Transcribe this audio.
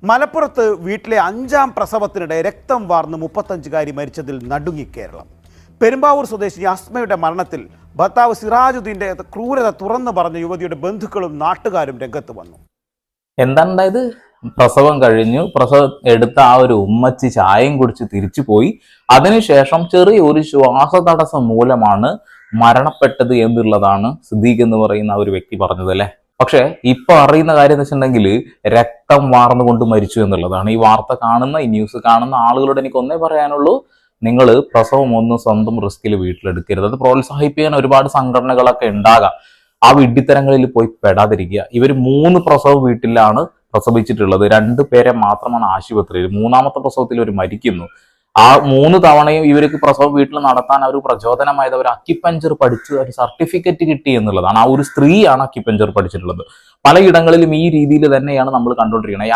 മലപ്പുറത്ത് വീട്ടിലെ 5ാം പ്രസവത്തിനിടെ രക്തം വാർന്ന് 35കാരി മരിച്ചതിൽ നടുങ്ങി കേരളം. പെരുമ്പാവൂർ സ്വദേശി അസ്മയുടെ മരണത്തിൽ ഭർത്താവ് സിറാജുദ്ദീന്റെ ക്രൂരത തുറന്നു പറഞ്ഞ യുവതിയുടെ ബന്ധുക്കളും നാട്ടുകാരും രംഗത്ത് വന്നു. എന്താണ്ടായത്? പ്രസവം കഴിഞ്ഞു, പ്രസവം എടുത്ത ആ ഒരു ഉമ്മച്ചി ചായയും കുടിച്ച് തിരിച്ചു പോയി. അതിനുശേഷം ചെറിയൊരു ശ്വാസതടസ്സം മൂലമാണ് മരണപ്പെട്ടത് എന്നുള്ളതാണ് സിദ്ദീഖ് എന്ന് പറയുന്ന ആ ഒരു വ്യക്തി പറഞ്ഞത് അല്ലെ. പക്ഷെ ഇപ്പൊ അറിയുന്ന കാര്യം എന്ന് വെച്ചിട്ടുണ്ടെങ്കിൽ രക്തം വാർന്നുകൊണ്ട് മരിച്ചു എന്നുള്ളതാണ്. ഈ വാർത്ത കാണുന്ന, ഈ ന്യൂസ് കാണുന്ന ആളുകളോട് എനിക്ക് ഒന്നേ പറയാനുള്ളൂ, നിങ്ങൾ പ്രസവം ഒന്നും സ്വന്തം റിസ്കിൽ വീട്ടിലെടുക്കരുത്. അത് പ്രോത്സാഹിപ്പിക്കാൻ ഒരുപാട് സംഘടനകളൊക്കെ ഉണ്ടാകാം. ആ വിഡ്ഢിത്തരങ്ങളിൽ പോയി പെടാതിരിക്കുക. ഇവർ 3 പ്രസവം വീട്ടിലാണ് പ്രസവിച്ചിട്ടുള്ളത്. 2 പേരെ മാത്രമാണ് ആശുപത്രിയിൽ. 3ാമത്തെ പ്രസവത്തിൽ ഇവർ മരിക്കുന്നു. ആ 3 തവണയും ഇവർക്ക് പ്രസവം വീട്ടിൽ നടത്താൻ ഒരു പ്രചോദനമായത് അവർ അക്യുപഞ്ചർ പഠിച്ച് ഒരു സർട്ടിഫിക്കറ്റ് കിട്ടി എന്നുള്ളതാണ്. ആ ഒരു സ്ത്രീയാണ് അക്യുപഞ്ചർ പഠിച്ചിട്ടുള്ളത്. പലയിടങ്ങളിലും ഈ രീതിയിൽ തന്നെയാണ് നമ്മൾ കണ്ടുകൊണ്ടിരിക്കുന്നത്. ഈ